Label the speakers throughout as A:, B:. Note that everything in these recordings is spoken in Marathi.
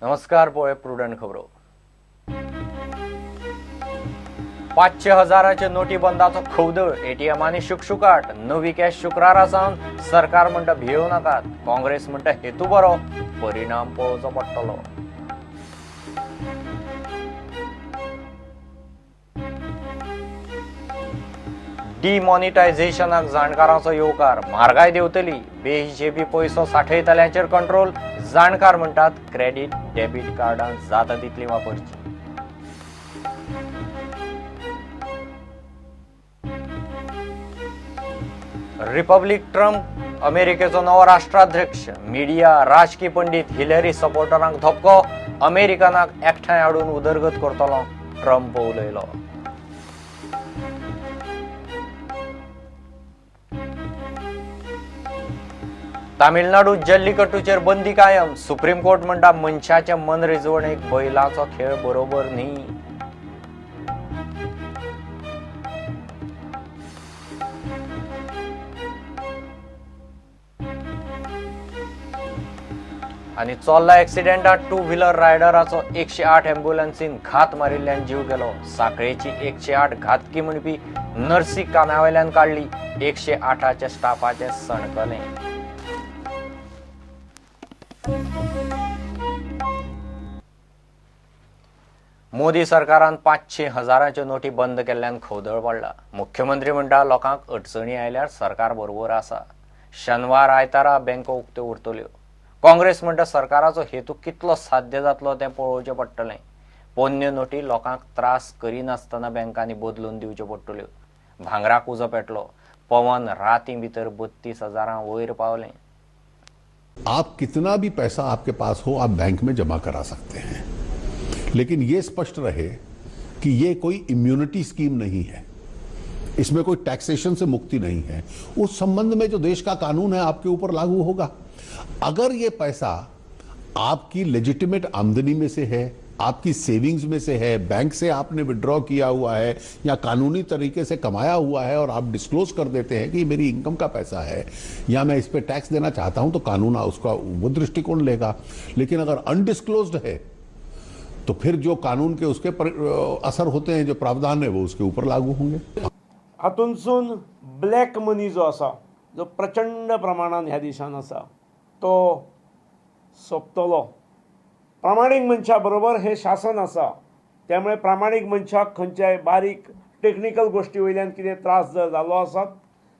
A: नमस्कार पोळे प्रुडंट खबरो 5,000चे नोटीबंदाचो खवदळ एटीएम आणि शुकशुकाट नवी कॅश शुक्रारा सावन सरकार म्हणटा भियेव नाकात काँग्रेस म्हणटा हेतू बरो परिणाम पळोवचो पडटलो। डिमॉनिटायझेशनाक जाणकारांचो येवकार म्हारगाय देंवतली बेहिशेबी पैसो सांठयतल्यांचेर कंट्रोल जाणकार म्हणटात क्रेडिट डेबिट कार्डां जाता तितली वापरची। रिपब्लिक ट्रम्प अमेरिकेचो नवो राष्ट्राध्यक्ष मिडिया राजकीय पंडित हिलरी सपोर्टरांक धपको अमेरिकनाक एकठांय हाडून उदरगत करतलो ट्रम्प उलयलो। तामिळनाडू जल्लीकट्टूचेर बंदी कायम सुप्रीम कोर्ट म्हणटा मनशाच्या मन रिजवणेक बैलाचो खेळ बरोबर न्ही। आणि चोल्ला एक्सिडेंटात 2 व्हीलर रायडराचो 108 एम्ब्युलन्सीन घात मारिल्ल्यान जीव गेलो। साखळेची 108 घातकी म्हणपी नर्सी काम्यावयल्यान काढली 108च्या स्टाफाचे सणकले। मोदी सरकारान 500,000च्यो नोटी बंद केल्ल्यान खवदळ पडला। मुख्यमंत्री म्हणटा लोकांक अडचणी आयल्यार सरकार बरोबर आसा। शनिवार आयतारा बँको उक्त्यो उरतल्यो। काँग्रेस म्हणटा सरकाराचो हेतू कितलो साध्य जातलो तें पळोवचें पडटलें। पोन्न्य नोटी लोकांक त्रास करिनासतना बँकांनी बदलून दिवच्यो पडटल्यो। भांगराक उजो पेटलो पवन राती भितर 32,000 वयर पावलें।
B: आप कितना भी पैसा आपके पास हो आप बैंक में जमा करा सकते हैं, लेकिन यह स्पष्ट रहे कि ये कोई इम्यूनिटी स्कीम नहीं है, इसमें कोई टैक्सेशन से मुक्ति नहीं है। उस संबंध में जो देश का कानून है आपके ऊपर लागू होगा। अगर ये पैसा आपकी लेजिटिमेट आमदनी में से है, आपकी सेविंग्स में से है, बैंक से आपने विड्रॉ किया हुआ है या कानूनी तरीके से कमाया हुआ है और आप डिस्क्लोज कर देते हैं कि ये मेरी इनकम का पैसा है या मैं इस पे टैक्स देना चाहता हूं, तो कानून उसका वो दृष्टिकोण लेगा। लेकिन अगर अनडिस्क्लोज्ड है तो फिर जो कानून के उसके असर होते हैं, जो प्रावधान है वो उसके ऊपर लागू होंगे।
C: हातूंतसून ब्लॅक मनी जो आसा जो प्रचंड प्रमाणात ह्या देशान आसा तो सोंपतलो। प्रामाणीक मनशा बरोबर हे शासन आसा, त्यामुळे प्रामाणीक मनशाक खंयच्याय बारीक टेक्निकल गोष्टी वयल्यान कितें त्रास जर जालो आसत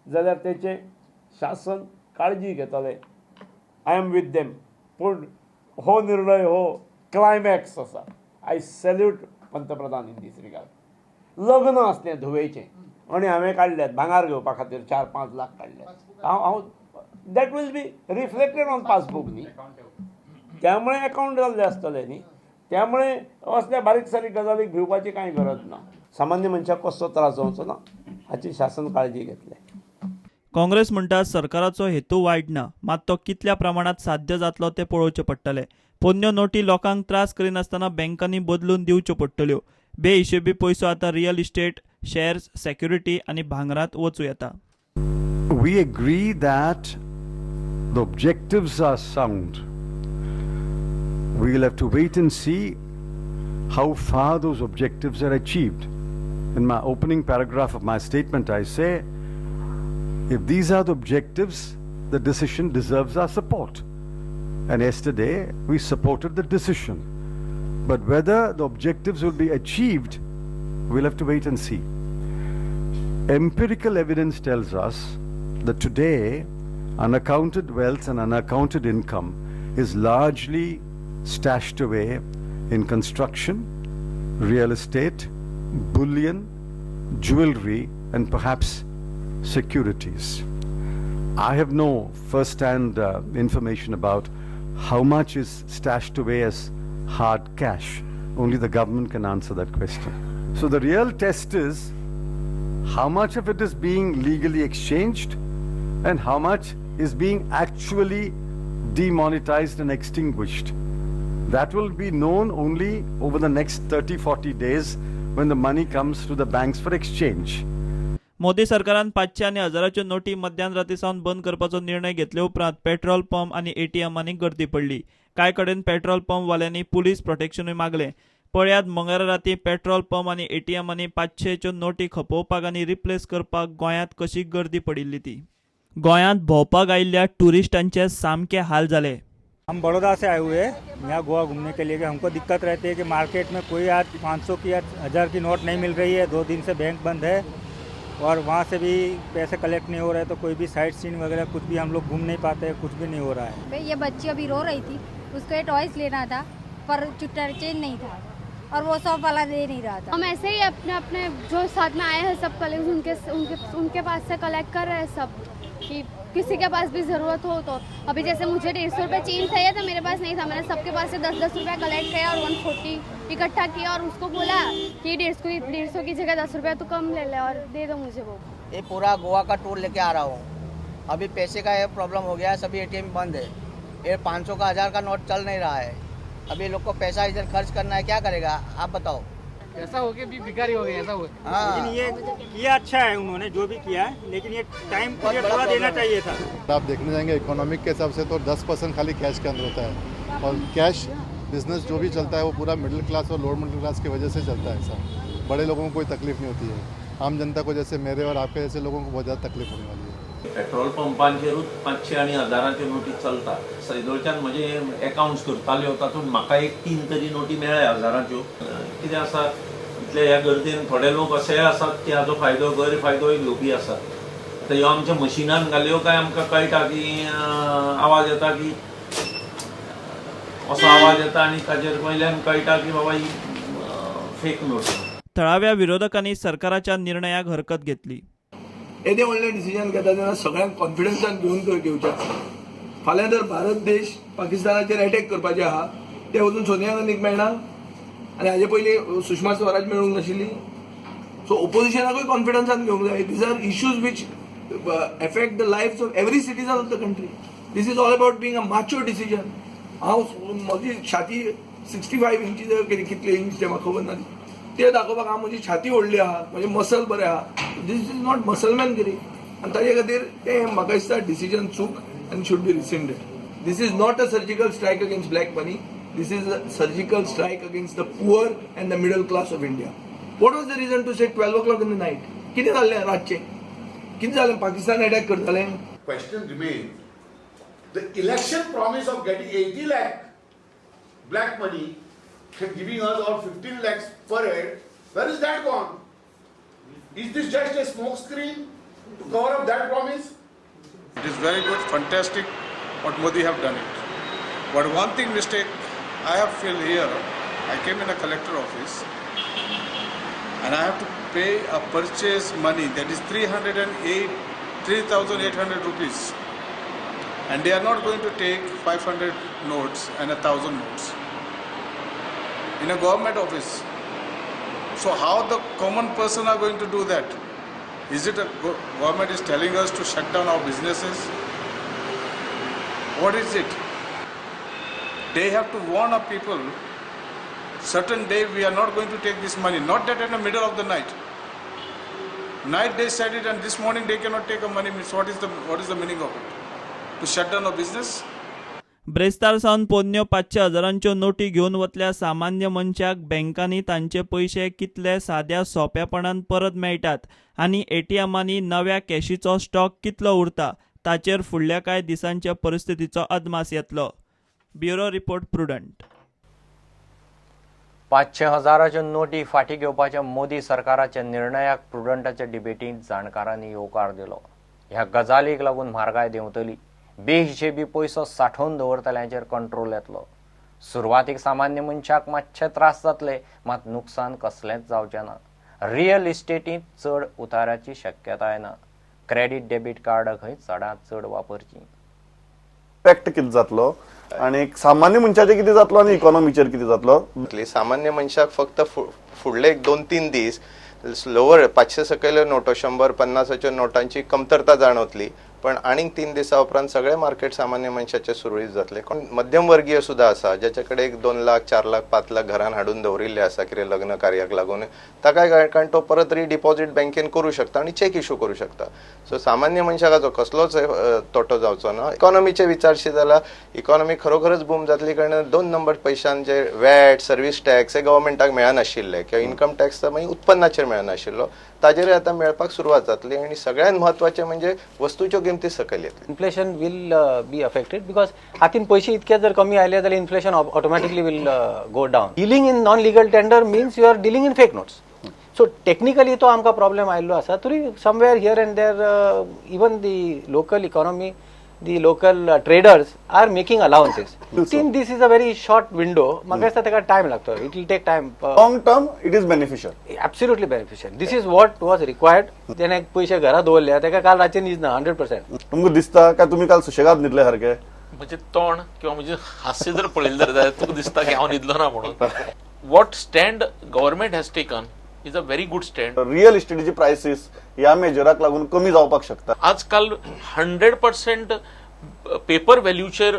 C: जाल्यार तेचे शासन काळजी घेतले। I am with them. पूण हो निर्णय हो क्लायमॅक्स आसा। आय सॅल्यूट पंतप्रधान इन दीस रिगार्ड। लग्न आसलें धुवेचें आनी हांवें काडल्यात भांगार घेवपा खातीर 4-5 लाख काडल्यात। हांव that will be reflected on passbook न्ही, त्यामुळे अकाउंट जाल्ले आसतले न्ही, त्यामुळे असल्या बारीक सारीक गजालीक भिवपाची कांय गरज ना। सामान्य मनशाक कसो त्रास जावचो ना हाची शासन काळजी घेतले।
D: काँग्रेस म्हणटा सरकाराचो हेतू वायट ना, मात तो कितल्या प्रमाणात साध्य जातलो ते पळोवचें पडटलें। पोन्न्यो नोटी लोकांक त्रास करिनासतना बँकांनी बदलून दिवच्यो पडटल्यो। बेहिशेबी पैसो आतां रियल इस्टेट, शेअर्स, सेक्युरिटी आनी भांगरांत वचूं येता।
E: We agree that the objectives are sound. We'll have to wait and see how far those objectives are achieved. In my opening paragraph of my statement, I say, if these are the objectives, the decision deserves our support. And yesterday, we supported the decision. But whether the objectives will be achieved, we'll have to wait and see. Empirical evidence tells us that today, unaccounted wealth and unaccounted income is largely stashed away in construction, real estate, bullion, jewelry, and perhaps securities. I have no first-hand information about how much is stashed away as hard cash. Only the government can answer that question. So the real test is how much of it is being legally exchanged and how much is being actually demonetized and extinguished. That will be known only over the next 30-40 days when the money comes to the banks for exchange.
D: Modi सरकारान 500 आनी 1000च्यो नोटी मध्यानराती सावन बंद करपाचो निर्णय घेतले उपरांत पेट्रोल पंप आनी एटीएमांनी गर्दी पडली. कांय कडेन पेट्रोल पंपवाल्यांनी पुलीस प्रोटेक्शनूय मागलें. पळयात मंगळारा राती पेट्रोल पंप आनी एटीएमांनी 500च्यो नोटी खपोवपाक आनी रिप्लेस करपाक गोंयांत कशी गर्दी पडिल्ली ती. गोंयांत भोंवपाक आयिल्ल्या टुरिस्टांचे सामके हाल जाले.
F: हम बड़ौदा से आए हुए हैं यहाँ गोवा घूमने के लिए कि हमको दिक्कत रहती है कि मार्केट में कोई आज 500 की या 1000 की नोट नहीं मिल रही है. 2 दिन से बैंक बंद है और वहाँ से भी पैसे कलेक्ट नहीं हो रहे, तो कोई भी साइट सीन वगैरह कुछ भी हम लोग घूम नहीं पाते, कुछ भी नहीं हो रहा है.
G: ये बच्ची अभी रो रही थी, उसको ये टॉयज लेना था पर चुट्टा चेंज नहीं था और वो शॉप वाला दे नहीं रहा था.
H: हम ऐसे ही अपने अपने जो साथ में आए हैं सब कलेक्ट उनके पास से कलेक्ट कर रहे हैं सब, कि किसी के पास भी ज़रूरत हो तो. अभी जैसे मुझे 150 रुपये चेंज चाहिए था, मेरे पास नहीं था, मैंने सबके पास से 10-10 रुपये कलेक्ट किया और 140 इकट्ठा किया और उसको बोला कि 150 की जगह 10 रुपये तो कम ले ले और दे दो मुझे वो.
I: ये पूरा गोवा का टूर लेके आ रहा हूँ. अभी पैसे का ये प्रॉब्लम हो गया है, सभी एटीएम बंद है. ये 500 का 1000 का नोट चल नहीं रहा है. अभी लोग को पैसा इधर खर्च करना है, क्या करेगा आप बताओ.
J: ऐसा हो गया भी भिखारी हो गए, ऐसा हुआ.
F: लेकिन ये किया अच्छा है उन्होंने जो भी किया है, लेकिन ये टाइम पीरियड थोड़ा देना चाहिए था.
K: आप देखने जाएंगे इकोनॉमिक के हिसाब से तो 10% खाली कैश के अंदर होता है और कैश बिजनेस जो भी चलता है वो पूरा मिडिल क्लास और लोअर मिडिल क्लास की वजह से चलता है. ऐसा बड़े लोगों को कोई तकलीफ नहीं होती है. आम जनता को जैसे मेरे और आपके जैसे लोगों को बहुत ज़्यादा तकलीफ होने वाली है.
L: पेट्रोल पंपांचेरूच 500 आनी 1000च्यो नोटी चलता. सैदोळच्यान म्हजे अकाउंट्स करताल्यो तातूंत म्हाका एक 3 तरी नोटी मेळ्ळ्या 1000च्यो. कितें आसा इतले ह्या गर्देन थोडे लोक अशेय आसात की हाजो फायदो गैरफायदोय घेवपी आसात. आतां ह्यो आमच्या मशिनान घाल्यो काय आमकां कळटा की आवाज येता की असो आवाज येता आनी ताचेर वयल्यान कळटा की बाबा ही फेक नोट.
D: थळाव्या विरोधकांनी सरकाराच्या निर्णयाक हरकत घेतली.
C: येदे व्हडलें डिसिजन घेता तेन्ना सगळ्यांक कॉन्फिडन्सान घेवचें. फाल्यां जर भारत देश पाकिस्तानाचेर अटॅक करपाचें आहा ते वचून सोनिया गांधीक मेळना आनी हाजे पयलीं सुषमा स्वराज मेळूंक नाशिल्ली. सो ओपोजिशनाकूय कॉन्फिडन्सान घेवंक जाय. These are issues which affect the lifes of every citizen of the country. This is all about being a mature decision. हांव म्हजी छाती 65 इंचीस कितले इंच ते म्हाका खबर ना ते दाखोवपाक हांव म्हजी छाती व्हडली आहा, म्हजे मसल बरे आहा. दीस इज नॉट मसलमॅनगिरी आनी ताजे खातीर ते म्हाका दिसता डिसिजन चूक आनी should be rescinded. This is not a surgical strike against black money. This is a surgical strike against the poor and the middle class of India. What was the reason to say 12 o'clock in the night? कितें जाल्लें रातचें? कितें जालें पाकिस्तान अटॅक करतालें?
M: Question remains, the election promise of getting 80 lakh black money and giving us all 15 lakhs per head, where is that gone? Is this just a smoke screen to cover up that promise?
N: It is very good, fantastic what Modi have done it. But one thing mistake I have feel here, I came in a collector office and I have to pay a purchase money that is 3,800 rupees, and they are not going to take 500 notes and 1,000 notes in a government office. So how the common person are going to do that? Is it a government is telling us to shut down our businesses? What is it? They have to warn our people, certain day we are not going to take this money, not that in the middle of the night they said it and this morning they cannot take a money. What is the meaning of it? To shut down a business?
D: ब्रेस्तार सावन पोन्न्यो 500,000च्यो नोटी घेवन वतल्या सामान्य मनशाक बँकांनी तांचे पयशे कितले साद्या सोंपेपणान परत मेळटात आनी एटीएमांनी नव्या कॅशीचो स्टॉक कितलो उरता ताचेर फुडल्या कांय दिसांच्या परिस्थितीचो अदमास येतलो. Bureau report prudent.
A: 500,000च्यो नोटी फाटीं घेवपाच्या मोदी सरकाराच्या निर्णयाक प्रुडंटाच्या डिबेटींत जाणकारांनी येवकार दिलो. ह्या गजालीक लागून म्हारगाय देंवतली. बेहिशेबी पयसो सांठोवन दवरतल्यांचेर कंट्रोल येतलो. सुरवातीक सामान्य मनशाक मातशे त्रास जातले, मात नुकसान कसलेंच जावचें ना. रियल इस्टेटींत चड उताराची शक्यताय ना. क्रेडीट डेबीट कार्ड खंय चडांत चड वापरची.
O: इम्पॅक्ट कितें जातलो आनी सामान्य मनशाचेर कितें जातलो आनी इकॉनॉमीचेर कितें जातलो?
P: सामान्य मनशाक फक्त फुडले 2-3 दीस लोवर 500 सकयल नोटो 100-50च्यो नोटांची कमतरता जाणवतली. पण आनीक 3 दिसा उपरांत सगळे मार्केट सामान्य मनशाचे सुरळीत जातले. कोण मध्यमवर्गीय सुद्धा आसा ज्याचे कडेन एक 2 लाख 4 लाख 5 लाख घरान हाडून दवरिल्ले आसा कितें लग्न कार्याक लागून ताका कारण तो परत डिपॉझिट बँकेन करू शकता आणि चेक इश्यू करू शकता. सो सामान्य मनशाक हाचो कसलोच तोटो जावचो ना. इकॉनॉमीचे विचारशी जाल्यार इकॉनॉमी खरोखरच बूम जातली कारण 2 नंबर पैशान जे वॅट सर्व्हिस टॅक्स हे गव्हर्मेंटाक मेळनाशिल्ले किंवा इन्कम टॅक्स मागीर उत्पन्नाचेर मेळनाशिल्लो ताजेर आतां मेळपाक सुरवात जातली आणि सगळ्यात महत्वाचे म्हणजे वस्तूच्यो किमती सकयल येतली.
Q: Inflation will be affected because हातीन पैसे इतके जर कमी आले जाल्यार inflation automatically will go down. Dealing in non legal tender means you are dealing in fake notes. So technically तो आमकां प्रॉब्लेम आयिल्लो आसा तरी somewhere here and there even the local economy the local traders are making allowances. Since this is a very short window, म्हाका दिसता ताका time लागतो. It will take time.
O: Long term, it is beneficial.
Q: Absolutely beneficial. This is what was required. तेणे पैसे घरा दवरले ताका काल रातचे न्हीद ना 100%.
O: तुमकां दिसता काय तुम्ही काल सुशेगाद न्हिदले सारखे?
L: म्हणजे तोंड किंवा म्हणजे हास्य जर पळयलें जाल्यार तुका दिसता की हांव न्हिदलो ना म्हणून. What stand government has taken is a very good stand.
O: Real इस्टेटीची प्रायसीस ह्या मेजराक लागून कमी जावपाक शकता.
L: आजकाल 100% पेपर व्हॅल्यूचेर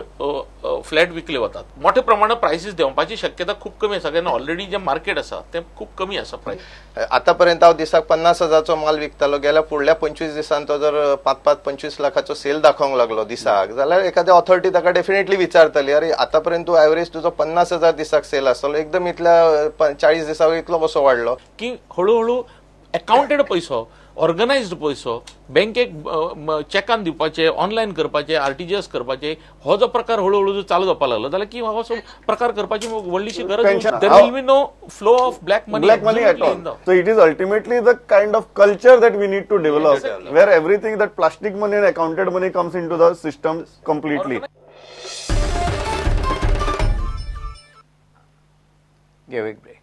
L: फ्लॅट विकले वतात. मोठ्या प्रमाणात प्रायसीस देंवपाची शक्यता खूप कमी आसा कारण ऑलरेडी जे मार्केट आसा ते खूप कमी आसा प्रायस.
P: आतापर्यंत हांव दिसाक 50,000चो माल विकतालो गेल्या फुडल्या 25 दिसांत तो जर 5-25 लाखाचो सेल दाखोवंक लागलो दिसाक जाल्यार एखाद्या ऑथॉरिटी ताका डेफिनेटली विचारतली अरे आतापर्यंत तू एव्हरेज तुजो 50,000 दिसाक सेल आसलो एकदम इतल्या 40 दिसाक इतलो कसो वाडलो
L: की हळूहळू अकाउंटेड पैसो ऑर्गनायज्ड पैसो बँकेक चॅकान दिवपाचे ऑनलायन करपाचे RTGS करपाचे हो जो प्रकार हळूहळू जर चालू जावपाक लागलो जाल्यार की हो प्रकार करपाची व्हडलीशी गरज there will be no flow of black money
O: at all. So it is ultimately the kind of culture that we need to develop where everything that plastic money and accounted money comes into the system completely.
A: Give a break.